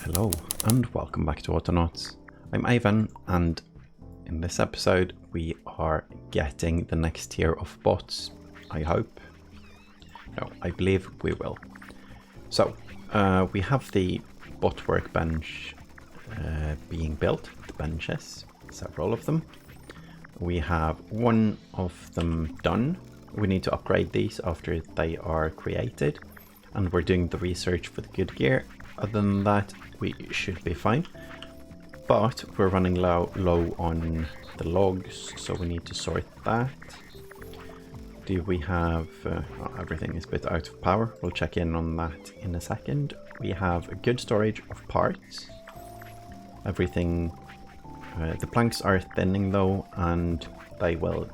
Hello and welcome back to Autonauts. I'm Ivan, and in this episode we are getting the next tier of bots, I hope. No, I believe we will. So, we have the bot workbench being built, the benches, several of them. We have one of them done. We need to upgrade these after they are created, and we're doing the research for the good gear. Other than that, we should be fine. But we're running low on the logs, so we need to sort that. Do we have... everything is a bit out of power. We'll check in on that in a second. We have a good storage of parts. Everything... the planks are thinning though, and they will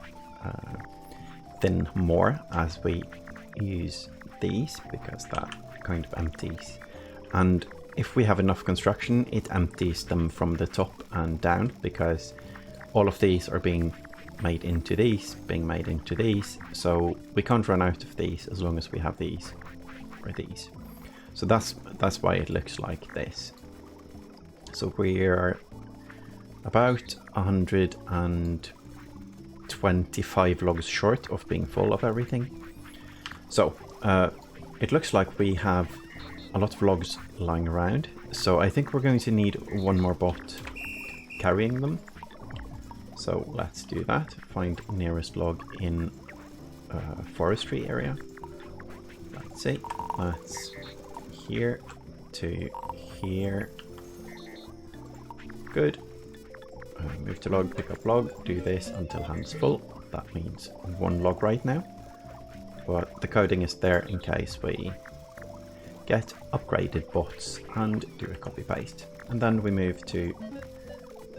thin more as we use these, because that kind of empties. And if we have enough construction, it empties them from the top and down, because all of these are being made into these, so we can't run out of these as long as we have these or these. So that's why it looks like this. So we're about 125 logs short of being full of everything. So it looks like we have a lot of logs lying around, so I think we're going to need one more bot carrying them. So let's do that. Find nearest log in forestry area. Let's see, that's here to here. Good. Move to log, pick up log, do this until hand's full. That means one log right now, but the coding is there in case we get upgraded bots and do a copy paste. And then we move to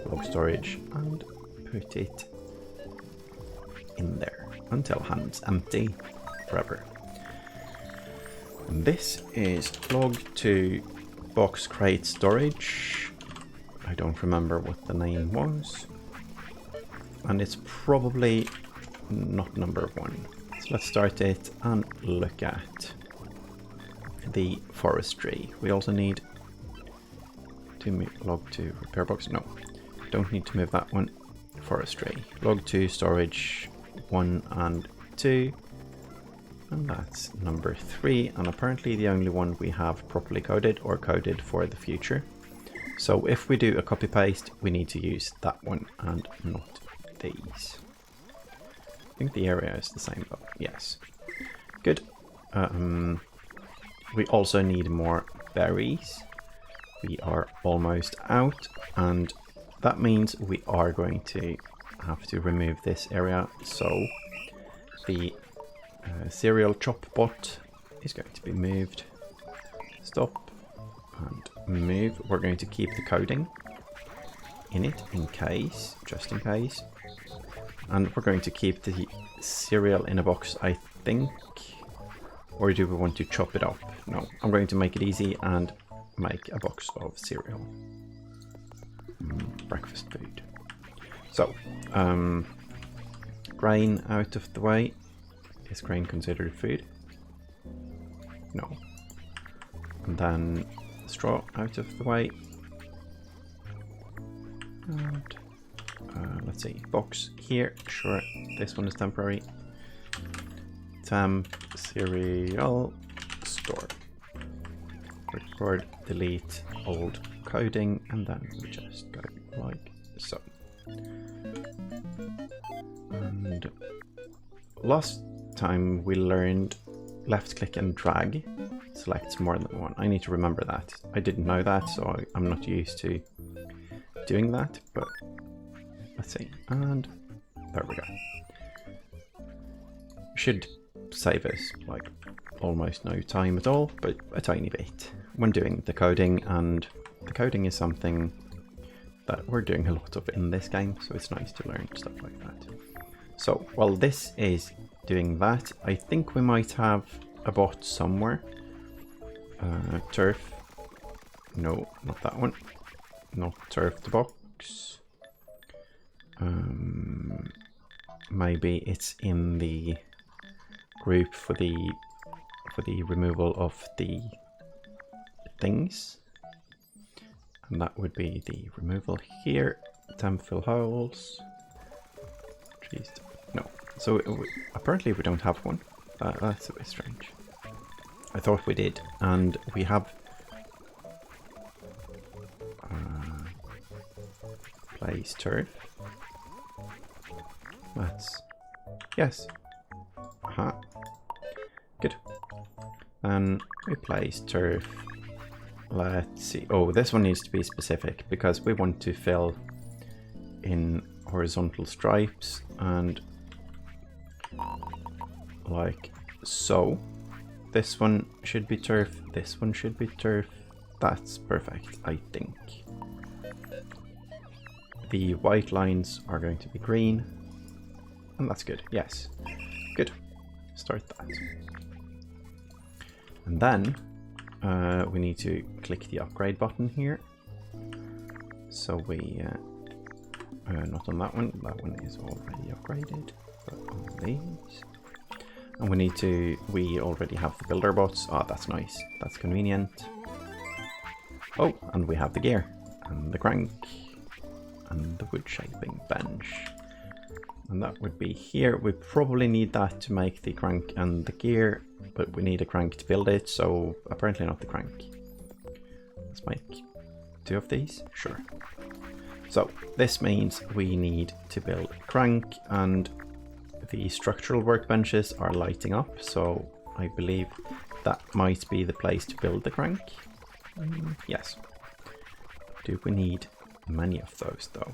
log storage and put it in there until hand's empty forever. And this is log to box crate storage. I don't remember what the name was, and it's probably not number 1. So let's start it and look at the forestry. We also need to move log to repair box. No, don't need to move that one. Forestry. Log to storage 1 and 2. And that's number 3. And apparently the only one we have properly coded or coded for the future. So if we do a copy paste, we need to use that one and not these. I think the area is the same though. Yes. Good. We also need more berries. We are almost out, and that means we are going to have to remove this area. So the cereal chop bot is going to be moved. Stop and move. We're going to keep the coding in it in case, just in case. And we're going to keep the cereal in a box, I think. Or do we want to chop it up? No, I'm going to make it easy and make a box of cereal. Breakfast food. So, grain out of the way. Is grain considered food? No. And then straw out of the way. And let's see, box here. Sure, this one is temporary. Temp cereal store. Record, delete old coding, and then we just go like so. And last time we learned left click and drag selects more than one. I need to remember that. I didn't know that, so I'm not used to doing that, but let's see. And there we go. Should save us like almost no time at all, but a tiny bit when doing the coding, and the coding is something that we're doing a lot of in this game, so it's nice to learn stuff like that. So while this is doing that, I think we might have a bot somewhere. Turf. No, not that one. Not turf the box. Maybe it's in the group for the removal of the things. And that would be the removal here. Temp fill holes. Jeez. No. So apparently we don't have one. That's a bit strange. I thought we did. And we have place turf. Yes. Aha. Good. And we place turf. Let's see. Oh, this one needs to be specific because we want to fill in horizontal stripes and like so. This one should be turf. This one should be turf. That's perfect, I think. The white lines are going to be green. And that's good. Yes. Good. Start that. And then we need to click the upgrade button here. So we, not on that one is already upgraded, but on these. And we already have the builder bots. Oh, that's nice. That's convenient. Oh, and we have the gear, and the crank, and the wood shaping bench. And that would be here. We probably need that to make the crank and the gear, but we need a crank to build it, so apparently not the crank. Let's make 2 of these, sure. So this means we need to build a crank, and the structural workbenches are lighting up, so I believe that might be the place to build the crank. Yes. Do we need many of those though?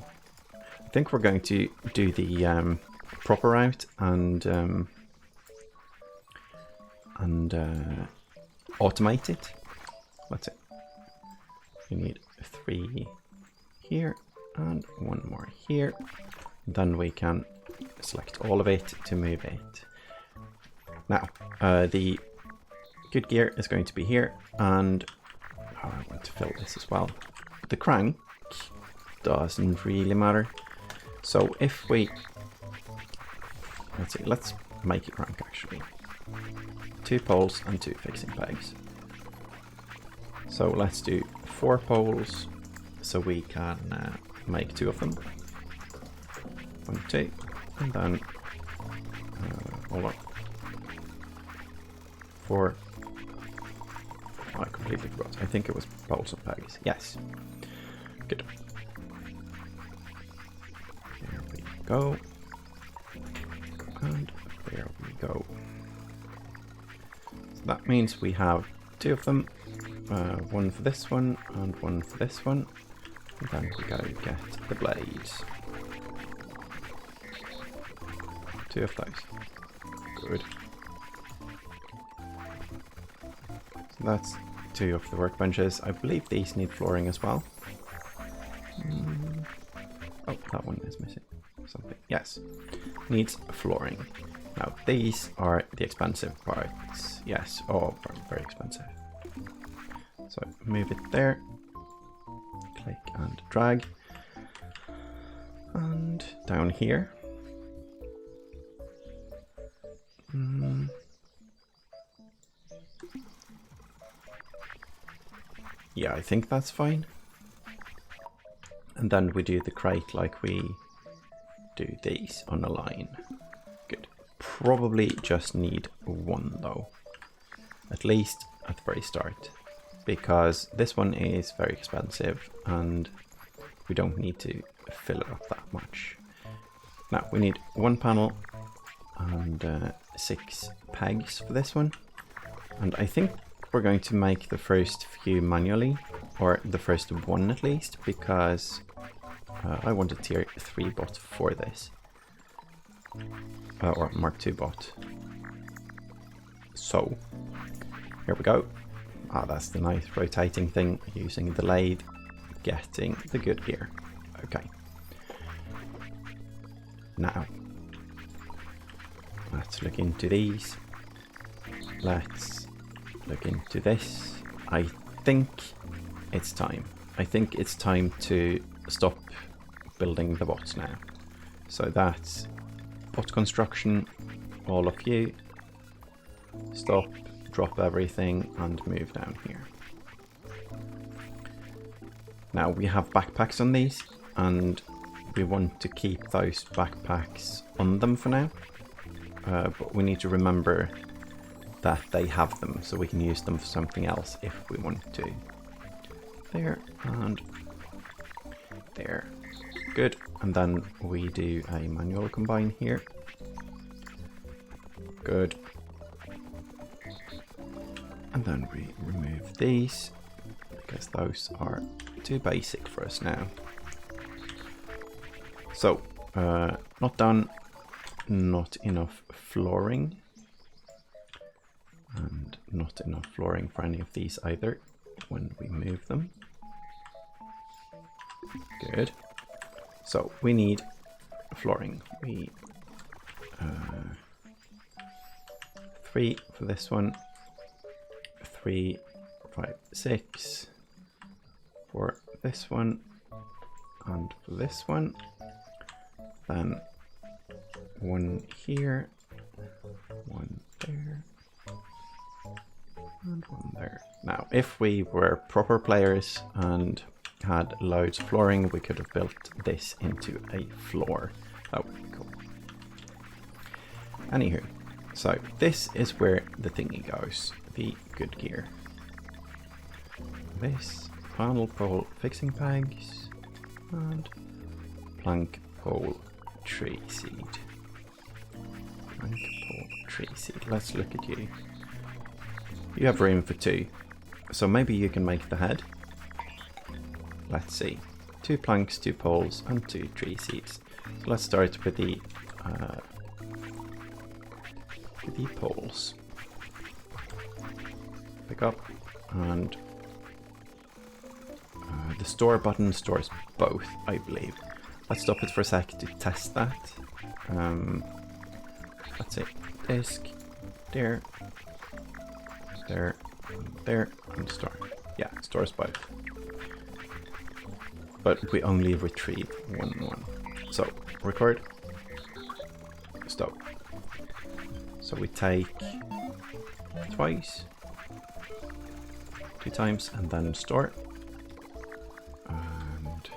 I think we're going to do the proper route and automate it. That's it. We need 3 here and 1 more here. Then we can select all of it to move it. Now, the good gear is going to be here, and I want to fill this as well. The crank doesn't really matter. So if we, let's see, let's make a crank actually. 2 poles and 2 fixing pegs. So let's do 4 poles so we can make 2 of them. 1, 2, and then hold on. 4. Oh, I completely forgot. I think it was poles and pegs. Yes. Good. There we go. And there we go. So that means we have 2 of them. 1 for this one and 1 for this one. And then we go get the blades. 2 of those. Good. So that's 2 of the workbenches. I believe these need flooring as well. Oh, that one is missing something. Yes, needs flooring. Now these are the expensive parts. Yes, oh, very expensive. So move it there. Click and drag. And down here. Yeah, I think that's fine. And then we do the crate like we do these on a line. Good. Probably just need 1 though. At least at the very start. Because this one is very expensive and we don't need to fill it up that much. Now we need 1 panel and 6 pegs for this one. And I think we're going to make the first few manually, or the first 1 at least, because I want a tier 3 bot for this. Or Mark 2 bot. So, here we go. Ah, that's the nice rotating thing, using the lathe, getting the good gear. Okay. Now, let's look into these. Let's look into this. I think it's time. I think it's time to stop building the bots now. So that's bot construction, all of you. Stop, drop everything and move down here. Now we have backpacks on these, and we want to keep those backpacks on them for now. But we need to remember that they have them, so we can use them for something else if we want to. There and there. Good. And then we do a manual combine here. Good. And then we remove these, because those are too basic for us now. So, not done. Not enough flooring. And not enough flooring for any of these either when we move them. Good. So we need flooring. We 3 for this one. 3, 5, 6 for this one, and for this one. Then 1 here, 1 there, and 1 there. Now, if we were proper players and had loads of flooring, we could have built this into a floor. That would be cool. Anywho, so this is where the thingy goes, the good gear. This panel pole fixing pegs and plank pole tree seed. Plank pole tree seed. Let's look at you. You have room for 2, so maybe you can make the head. Let's see. 2 planks, 2 poles, and 2 tree seeds. So let's start with the poles. Pick up, and the store button stores both, I believe. Let's stop it for a sec to test that. Let's see. Disk, there, there, there, and store. Yeah, it stores both. But we only retrieve one. So, record. Stop. So we take twice, 2 times, and then store. And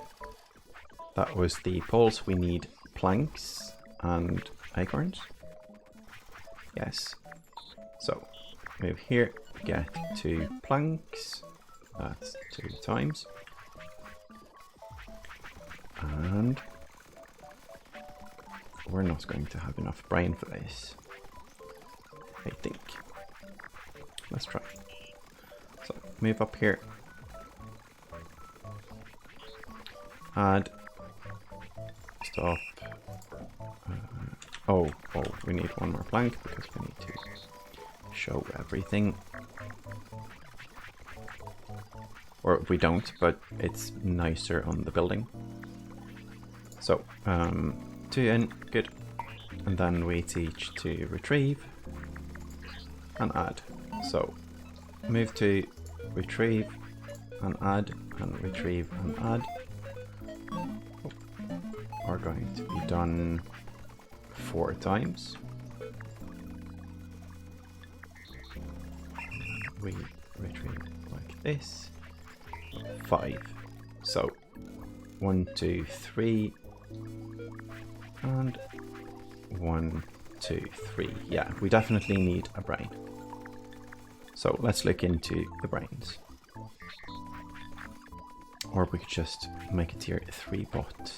that was the poles. We need planks and acorns. Yes. So move here, get 2 planks. That's 2 times. And we're not going to have enough brain for this, I think. Let's try. So move up here. Add. Stop. Oh, we need 1 more plank because we need to show everything. Or we don't, but it's nicer on the building. So, 2 in, good. And then we teach to retrieve and add. So, move to retrieve and add, and retrieve and add. Are going to be done 4 times. We retrieve like this. 5. So 1, 2, 3, and 1, 2, 3. Yeah, we definitely need a brain. So let's look into the brains. Or we could just make a tier 3 bot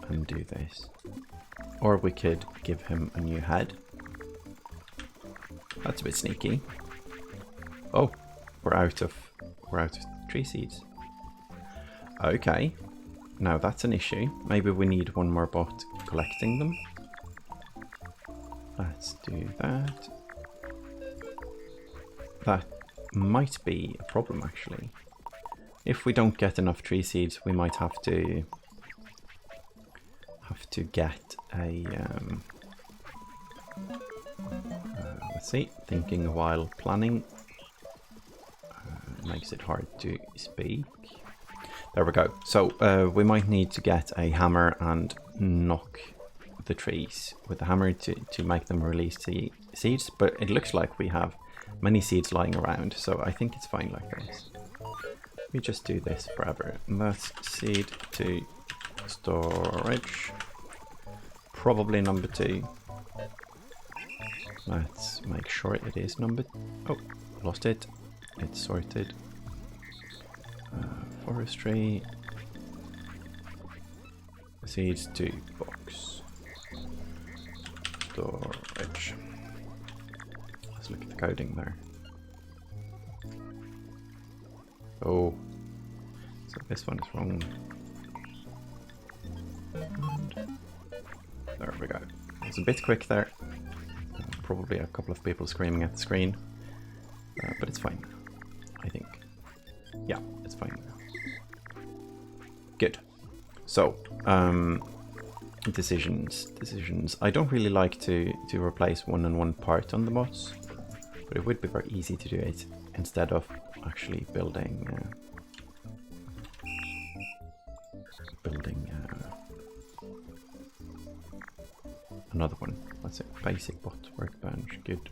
and do this. Or we could give him a new head. That's a bit sneaky. Oh, we're out of tree seeds. Okay, now that's an issue. Maybe we need 1 more bot collecting them. Let's do that. That might be a problem actually. If we don't get enough tree seeds, we might have to get a let's see, thinking while planning makes it hard to speak. There we go. So we might need to get a hammer and knock the trees with the hammer to make them release the seeds, but it looks like we have many seeds lying around, so I think it's fine like this. we just do this forever. And that's seed to storage. Probably number 2. Let's make sure it is number... Oh, lost it. It's sorted. Forestry. Seeds to box. Storage. Let's look at the coding there. Oh, so this one is wrong. And there we go. It's a bit quick there. Probably a couple of people screaming at the screen, but it's fine, I think. Yeah, it's fine. Good. So, decisions. I don't really like to replace one part on the bots, but it would be very easy to do it instead of actually building another one. Let's say basic bot workbench. Good.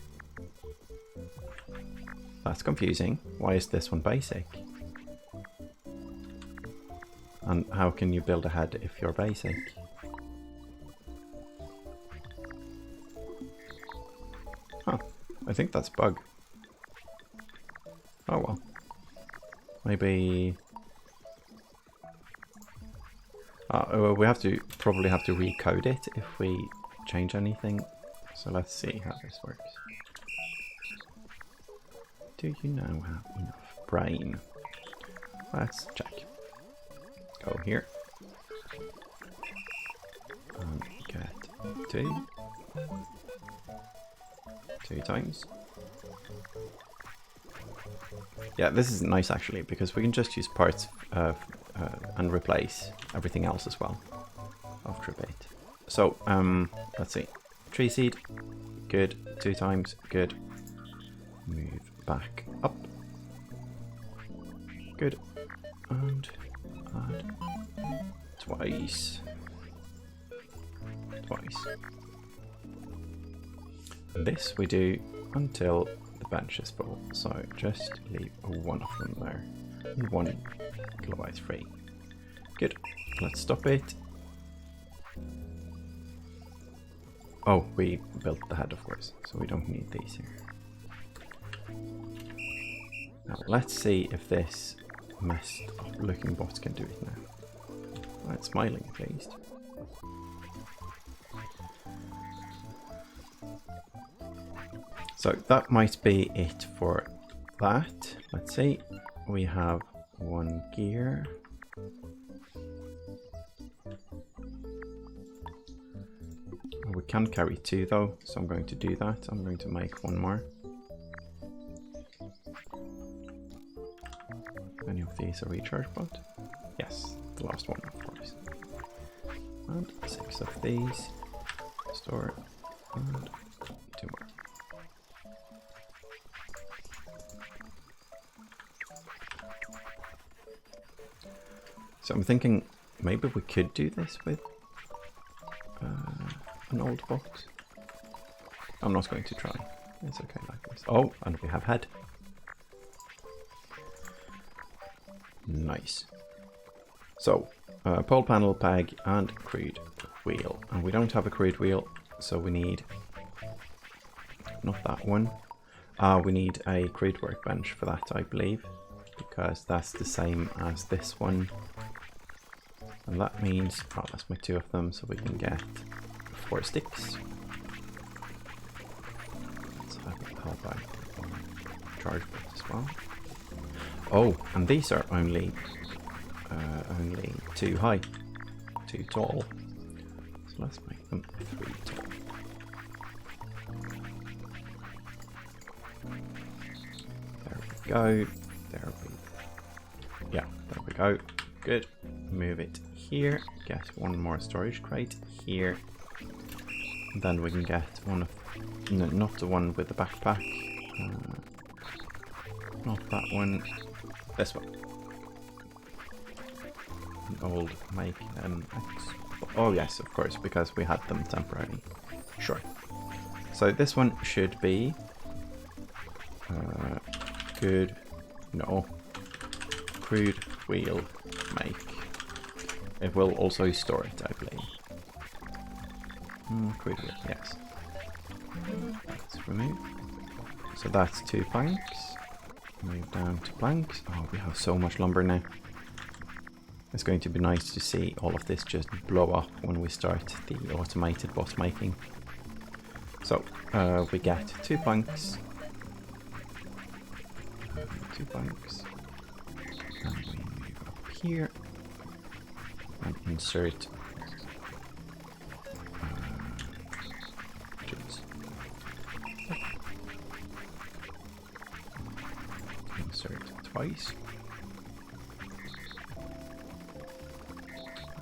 That's confusing. Why is this one basic? And how can you build ahead if you're basic? Huh. I think that's a bug. Oh well. Maybe... we probably have to recode it if we change anything. So let's see how this works. Do you now have enough brain? Let's check. Go here. And get 2 times. Yeah, this is nice actually, because we can just use parts and replace everything else as well after a bit. So, let's see. Tree seed, good. 2 times, good. Move back up. Good. And add twice. And this we do until the bench is full. So just leave 1 of them there. And 1 kilobyte free. Good. Let's stop it. Oh, we built the head, of course, so we don't need these here. Now let's see if this messed up looking bot can do it now. Well, it's smiling at least. So that might be it for that. Let's see. We have 1 gear. We can carry 2 though, so I'm going to do that. I'm going to make 1 more. Any of these are recharge bot? Yes, the last one of course. And 6 of these. Store. And 2 more. So I'm thinking maybe we could do this with an old bot. I'm not going to try. It's okay like this. Oh, and we have head. Nice. So, pole panel, peg, and crude wheel. And we don't have a crude wheel, so we need... not that one. We need a crude workbench for that, I believe. Because that's the same as this one. And that means... oh, let's make 2 of them so we can get 4 sticks. Let's have a charge bot as well. Oh, and these are only too high, too tall. So let's make them 3 tall. There we go. There we go. Good. Move it here. Get 1 more storage crate here. And then we can get one of, no, not the one with the backpack. Not that one. This one. An old make MX. Oh yes, of course, because we had them temporarily. Sure. So this one should be good. No. crude wheel make. It will also store it, I believe. Crude wheel, yes. Let's remove. So that's 2 planks. Move down to planks. Oh, we have so much lumber now. It's going to be nice to see all of this just blow up when we start the automated bot making. So we get 2 planks. 2 planks. And we move up here and insert insert twice.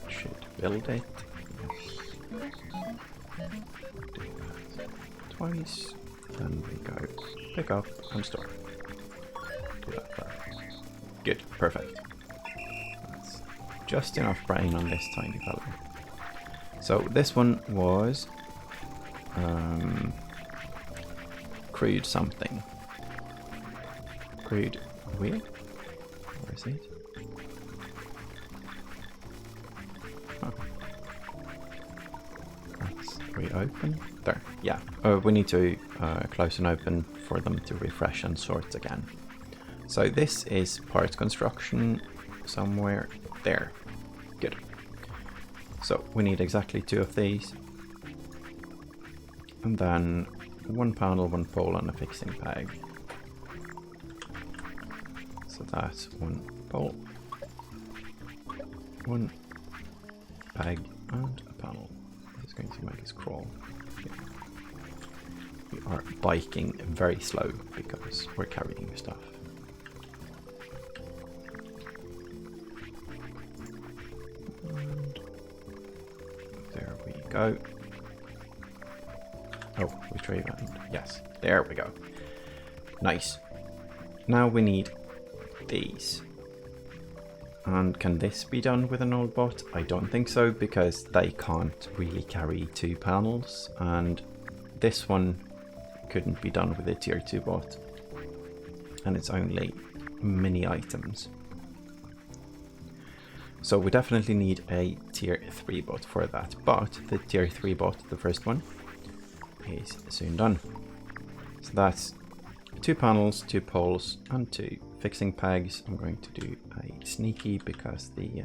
Should build it. Do that twice. Then we go pick up and store. Do that there. Good, perfect. That's just enough brain on this tiny fella. So this one was crude something. Crude wheel? Where is it? Oh. Let's reopen. There, yeah. We need to close and open for them to refresh and sort again. So this is parts construction somewhere there. Good. So we need exactly 2 of these. And then 1 panel, 1 pole, and a fixing peg. So that's 1 pole, 1 peg, and a panel. It's going to make us crawl. Yeah. We are biking very slow because we're carrying stuff. And there we go. Oh, retrieve and yes, there we go. Nice. Now we need these. And can this be done with an old bot? I don't think so, because they can't really carry 2 panels, and this one couldn't be done with a tier 2 bot. And it's only mini items. So we definitely need a tier 3 bot for that, but the tier 3 bot, the first one, is soon done. So that's 2 panels, 2 poles, and 2 fixing pegs. I'm going to do a sneaky because the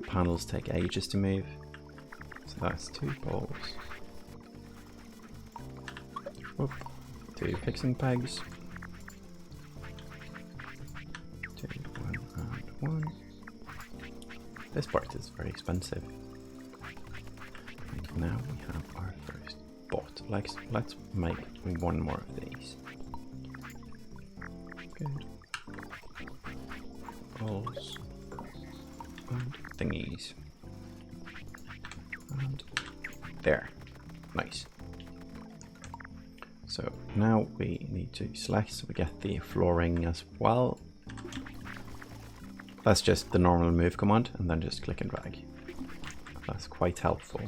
panels take ages to move. So that's 2 poles. Whoop. 2 fixing pegs. 2, 1, and 1. This part is very expensive. And now we have our first bot. Let's make 1 more of these. Good. Poles and thingies. And there. Nice. So now we need to select so we get the flooring as well. That's just the normal move command and then just click and drag. That's quite helpful.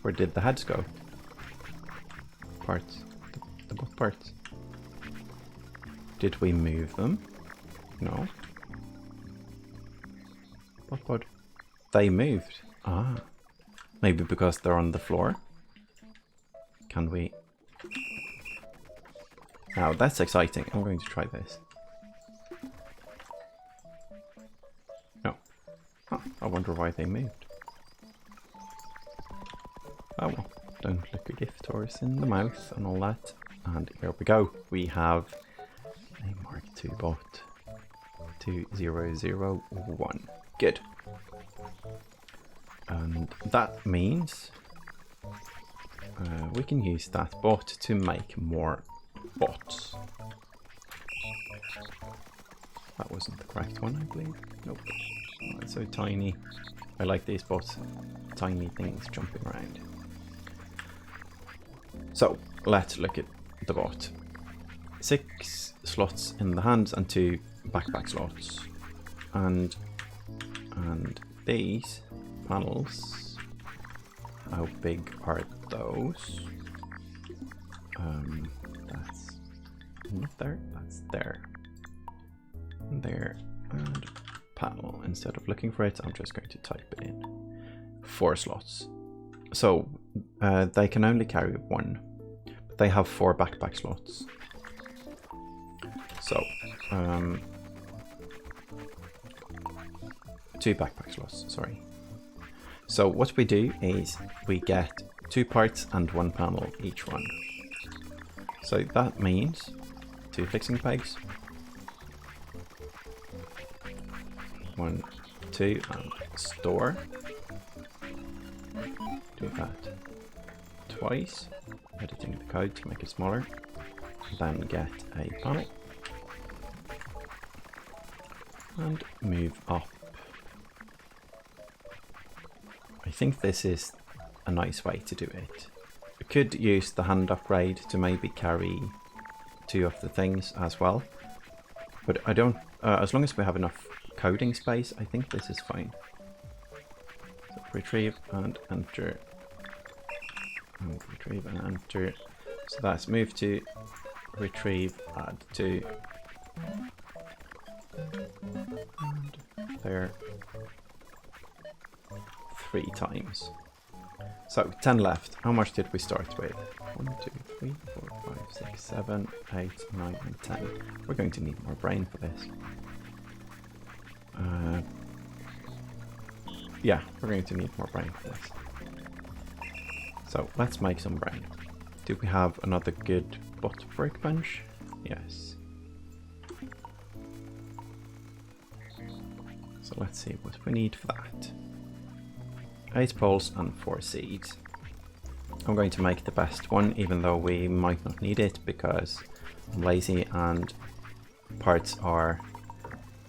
Where did the heads go? Parts. The bot parts. Did we move them? No. What? They moved. Ah. Maybe because they're on the floor? Can we? Now that's exciting. I'm going to try this. No. Oh, I wonder why they moved. Oh well. Don't look a gift horse in the mouth and all that. And here we go. We have a Mark II bot. 2001. Good. And that means we can use that bot to make more bots. That wasn't the correct one, I believe. Nope. Oh, it's so tiny. I like these bots. Tiny things jumping around. So, let's look at the bot. 6 slots in the hands and 2 backpack slots. And these panels, how big are those? That's not there, that's there. And panel. Instead of looking for it, I'm just going to type it in. 4 slots. So they can only carry 1, but they have 4 backpack slots. So 2 backpack slots, sorry. So what we do is we get 2 parts and 1 panel each one. So that means 2 fixing pegs, 1, 2, and store. Do that twice, editing the code to make it smaller. Then get a panel and move up. I think this is a nice way to do it. We could use the hand upgrade to maybe carry 2 of the things as well, but I don't, as long as we have enough coding space, I think this is fine. So retrieve and enter, and retrieve and enter. So that's move to, retrieve, add 2, and there 3 times. So 10 left. How much did we start with? 1, 2, 3, 4, 5, 6, 7, 8, 9, and 10. We're going to need more brain for this. Yeah, we're going to need more brain for this. So let's make some brain. Do we have another good bot workbench? Yes. So let's see what we need for that. 8 poles and 4 seeds. I'm going to make the best one, even though we might not need it because I'm lazy and parts are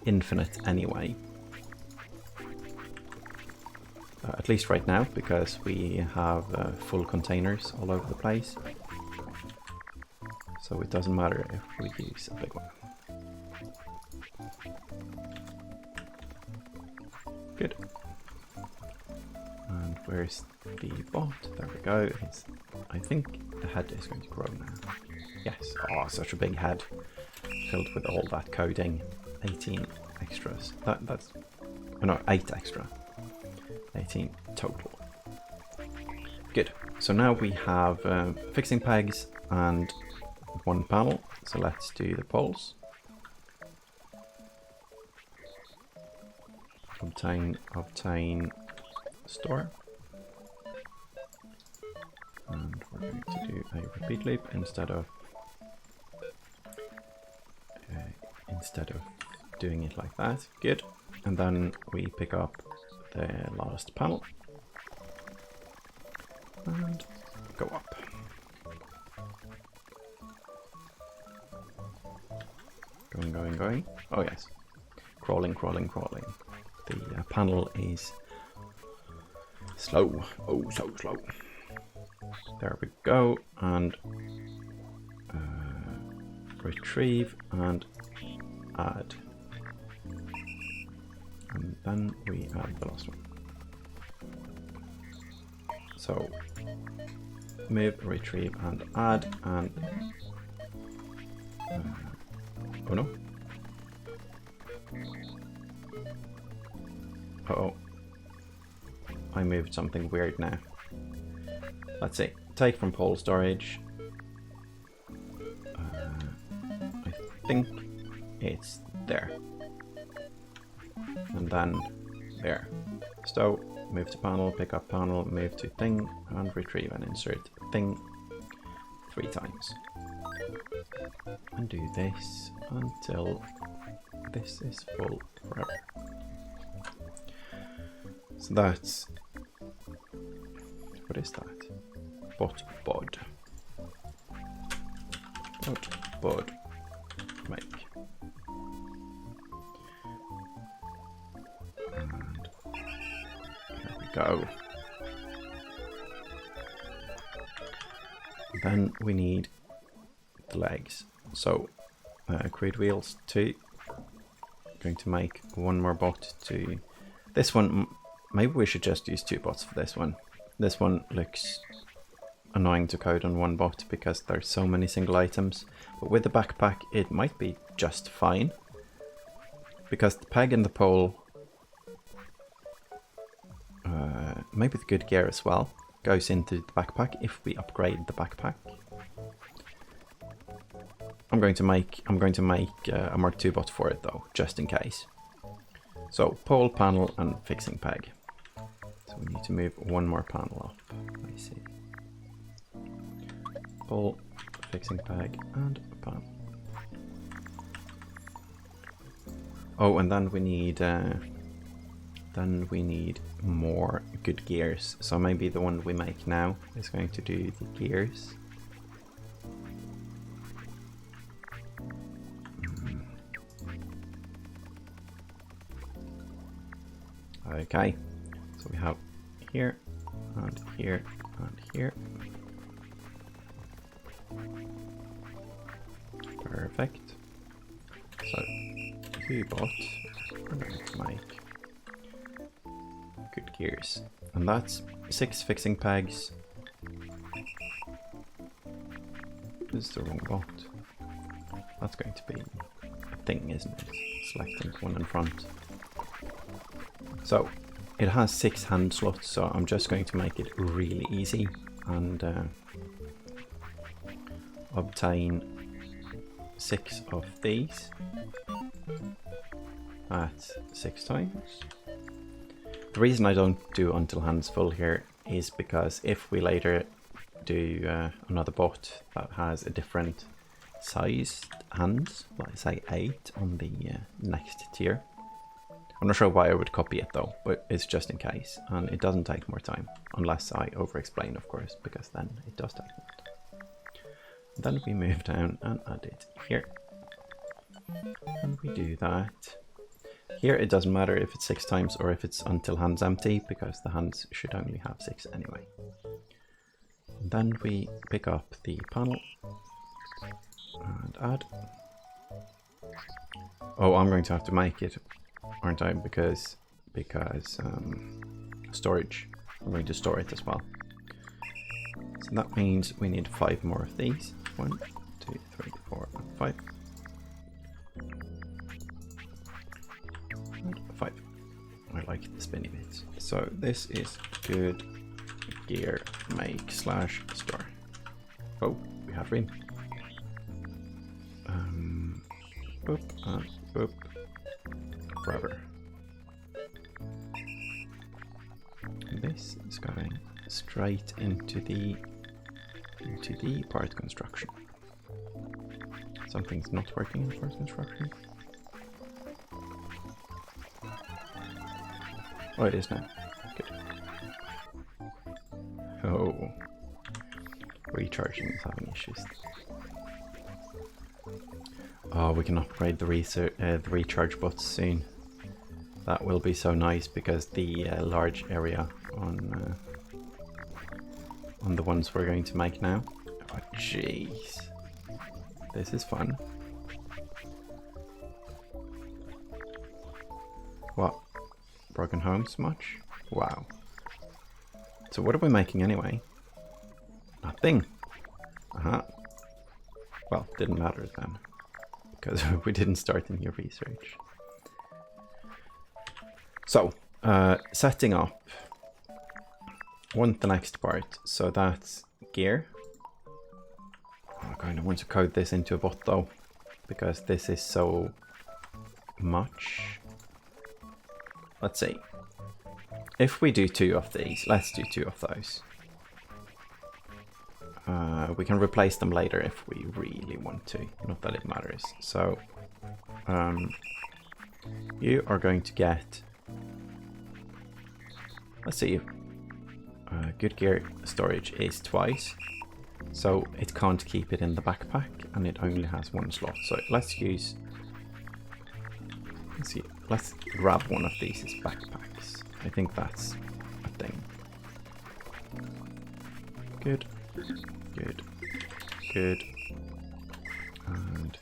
infinite anyway. At least right now, because we have full containers all over the place. So it doesn't matter if we use a big one. Good. And where's the bot? There we go. I think the head is going to grow now. Yes. Oh, such a big head. Filled with all that coding. 18 extras. That's... Oh no, 8 extra. 18 total. Good. So now we have fixing pegs and 1 panel. So let's do the poles. Obtain, store. And we're going to do a repeat loop instead of doing it like that. Good. And then we pick up the last panel and go up. Going. Oh yes. Crawling. The panel is slow. Oh, so slow. There we go. And retrieve and add. And then we add the last one. So move, retrieve, and add, and oh no. Uh-oh. I moved something weird now. Let's see. Take from pole storage. I think it's there. And then there. So move to panel, pick up panel, move to thing, and retrieve and insert thing 3 times. And do this until this is full forever. So that's... what is that? Bod. Make. And there we go. Then we need the legs. So create wheels 2. Going to make 1 more bot to this one. Maybe we should just use 2 bots for this one. This one looks annoying to code on 1 bot because there's so many single items. But with the backpack, it might be just fine. Because the peg and the pole maybe the good gear as well goes into the backpack if we upgrade the backpack. I'm going to make a Mark II bot for it though, just in case. So pole, panel, and fixing peg. So we need to move one more panel up. Let me see. Pole, fixing peg, and a panel. Oh, and then we need more good gears. So maybe the one we make now is going to do the gears. Okay, so we have here and here and here. Perfect. So 2 bots are going to make good gears, and that's 6 fixing pegs. This is the wrong bot. That's going to be a thing, isn't it? Selecting one in front. So it has 6 hand slots, so I'm just going to make it really easy and obtain 6 of these at 6 times. The reason I don't do until hands full here is because if we later do another bot that has a different sized hands, like say 8 on the next tier, I'm not sure why I would copy it though, but it's just in case, and it doesn't take more time, unless I over-explain, of course, because then it does take more time. Then we move down and add it here, and we do that. Here it doesn't matter if it's 6 times or if it's until hands empty, because the hands should only have 6 anyway. And then we pick up the panel and add. Oh, I'm going to have to make it, aren't I? Because storage. I'm going to store it as well. So that means we need 5 more of these. 1, 2, 3, 4, and 5. And 5. I like the spinny bits. So this is good gear make / store. Oh, we have room. Boop and boop. Rubber. This is going straight into the part construction. Something's not working in part construction. Oh, it is now. Good. Oh, recharging is having issues. Oh, we can upgrade the recharge bots soon. That will be so nice because the large area on the ones we're going to make now. Oh, jeez, this is fun. What? Broken homes much? Wow. So what are we making anyway? Nothing. Well, didn't matter then, because we didn't start a new research. So, setting up. Want the next part, so that's gear. I kind of want to code this into a bot though, because this is so much. Let's see. If we do 2 of these, let's do 2 of those. We can replace them later if we really want to, not that it matters. So, you are going to get, let's see, good gear storage is twice, so it can't keep it in the backpack, and it only has 1 slot. So let's see, let's grab one of these as backpacks. I think that's a thing. Good, good, good, and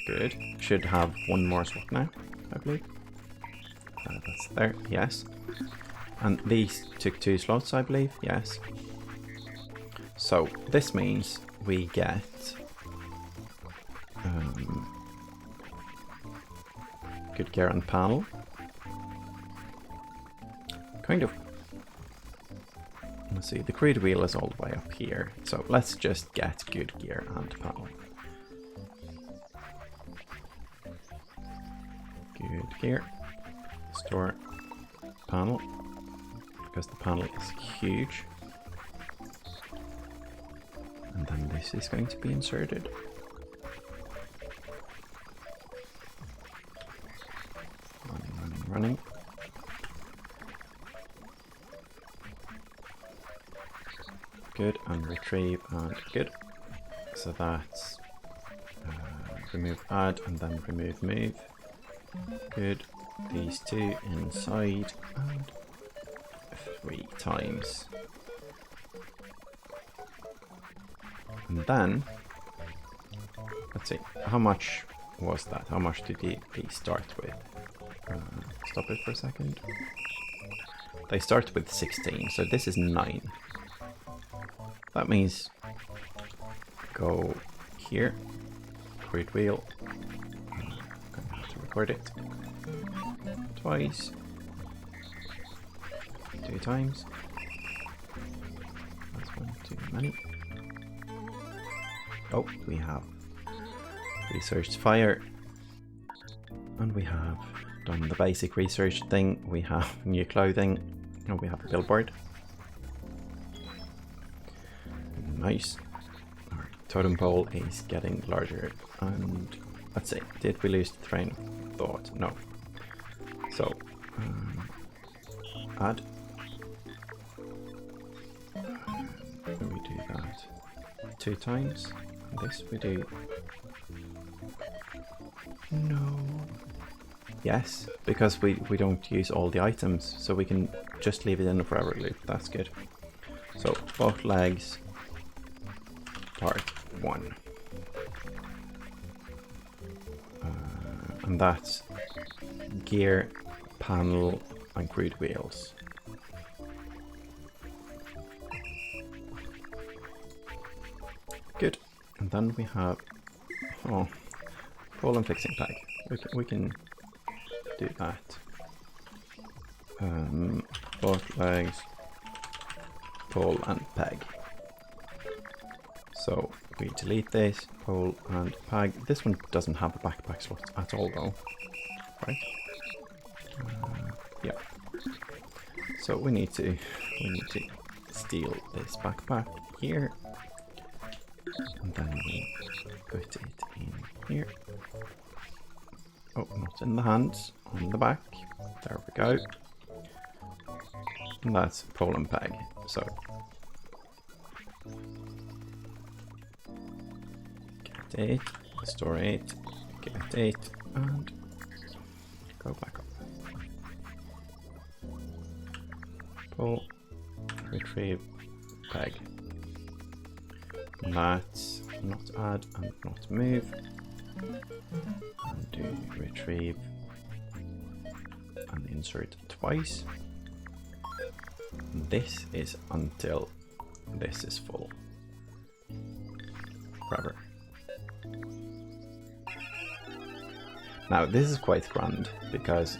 good. Should have 1 more slot now, I believe. That's there, yes. And these took 2 slots, I believe, yes. So this means we get good gear and panel. kind of... Let's see, the grid wheel is all the way up here. So let's just get good gear and panel. Good gear. Store panel. Because the panel is huge. And then this is going to be inserted. Running. Good, and retrieve, and good. So that's remove add, and then remove move. Good. These two inside, and 3 times. And then, let's see, how much was that? How much did they start with? Stop it for a second. They start with 16, so this is 9. That means go here, grid wheel. I'm gonna have to record it twice, 2 times. That's one too many. Oh, we have researched fire, and we have done the basic research thing. We have new clothing, and we have a billboard. Nice. Our totem pole is getting larger, and let's see, did we lose the train of thought? No. So, add. We do that 2 times. This we do. No. Yes, because we don't use all the items, so we can just leave it in a forever loop. That's good. So both legs, part 1. And that's gear, panel, and grid wheels. Good. And then we have pole and fixing peg. We can do that. Both legs, pole and peg. So we delete this, pole and peg. This one doesn't have a backpack slot at all though, right? Yeah. So we need to steal this backpack here, and then we put it in here. Oh, not in the hands, on the back. There we go. And that's pole and peg. So get it, store it, get it, and go back up. Pull, retrieve, peg. And that's not add and not move. And do retrieve and insert twice. And this is until this is full. Forever. Now this is quite grand because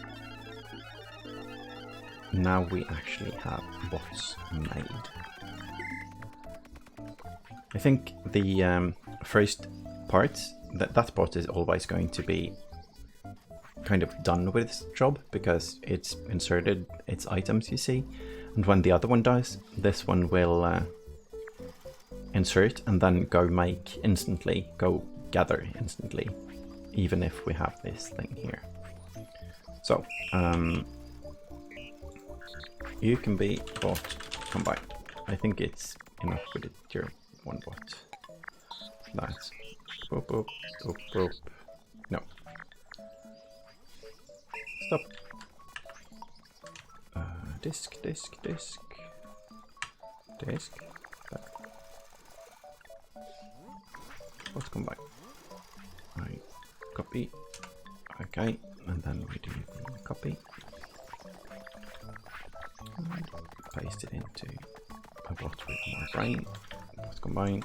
now we actually have bots made. I think the first parts, that bot is always going to be kind of done with its job because it's inserted its items, you see. And when the other one does, this one will insert and then go make instantly, go gather instantly, even if we have this thing here. So, you can be bot combined. I think it's enough with it, your one bot. That's boop, boop, boop, boop. No. Stop. Disk. Back. Let's combine. Right. Copy. Okay, and then we do the copy. And paste it into a bot with more brain. Let's combine.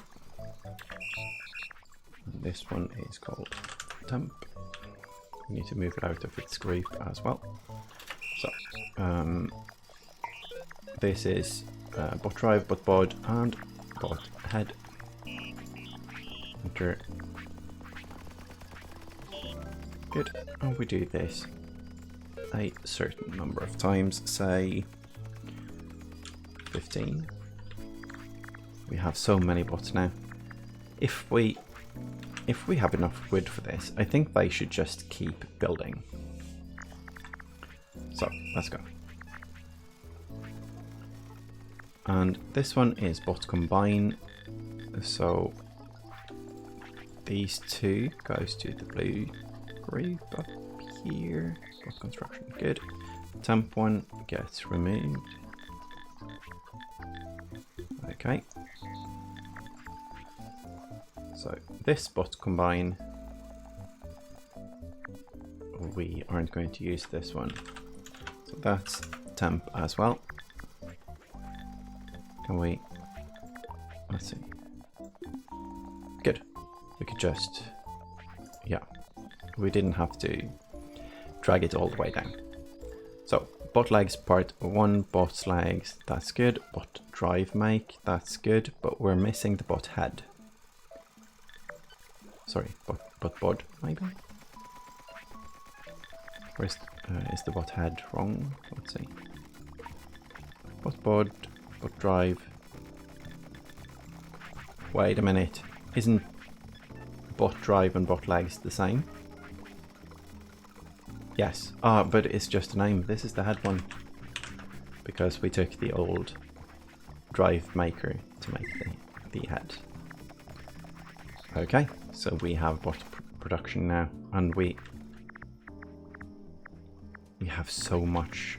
And this one is called temp. We need to move it out of its group as well. So, this is bot drive, bot bod, and bot head. Enter. Good. And we do this a certain number of times, say 15. We have so many bots now. If we have enough wood for this, I think they should just keep building. So let's go. And this one is bot combine. So these two goes to the blue group up here. Bot construction, good. Temp one gets removed. Okay. So this bot combine, we aren't going to use this one. So that's temp as well. Can we, let's see. Good. We could just, yeah, we didn't have to drag it all the way down. So bot legs part 1, bot legs, that's good. Bot drive make, that's good, but we're missing the bot head. Sorry, bot bod maybe? Where's, is the bot head wrong? Let's see. Bot bod, bot drive. Wait a minute, isn't bot drive and bot legs the same? Yes, but it's just a name. This is the head one. Because we took the old drive maker to make the head. Okay, so we have bot production now, and we have so much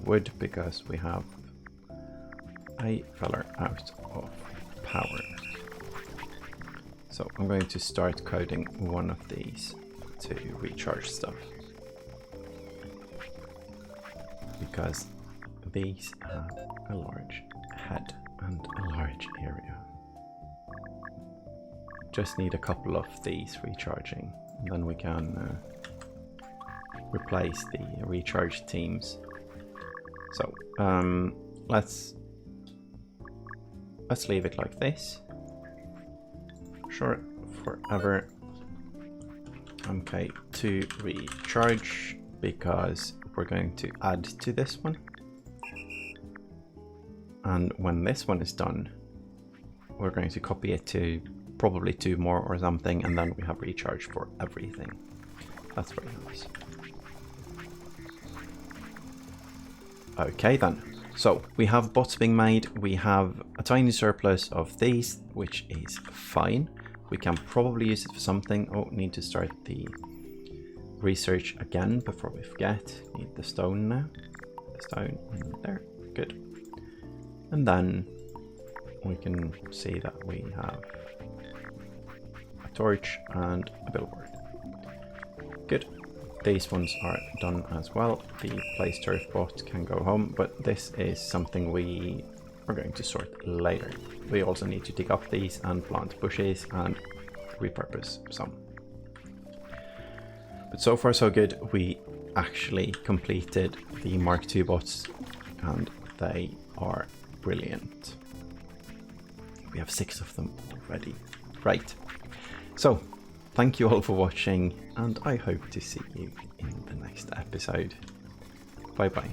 wood because we have a fella out of power. So I'm going to start coding one of these to recharge stuff, because these have a large head and a large area. Just need a couple of these recharging, and then we can replace the recharge teams. So let's leave it like this. Sure, forever. MK2 recharge, because we're going to add to this one. And when this one is done, we're going to copy it to probably 2 more or something, and then we have recharge for everything. That's very nice. Okay then, so we have bots being made, we have a tiny surplus of these, which is fine. We can probably use it for something. Oh, need to start the research again before we forget. Need the stone now. The stone in there, good. And then we can see that we have a torch and a billboard. Good. These ones are done as well. The place turf bot can go home, but this is something we are going to sort later. We also need to dig up these and plant bushes and repurpose some. But so far so good. We actually completed the Mark II bots and they are brilliant. We have 6 of them already. Right. So thank you all for watching, and I hope to see you in the next episode. Bye bye.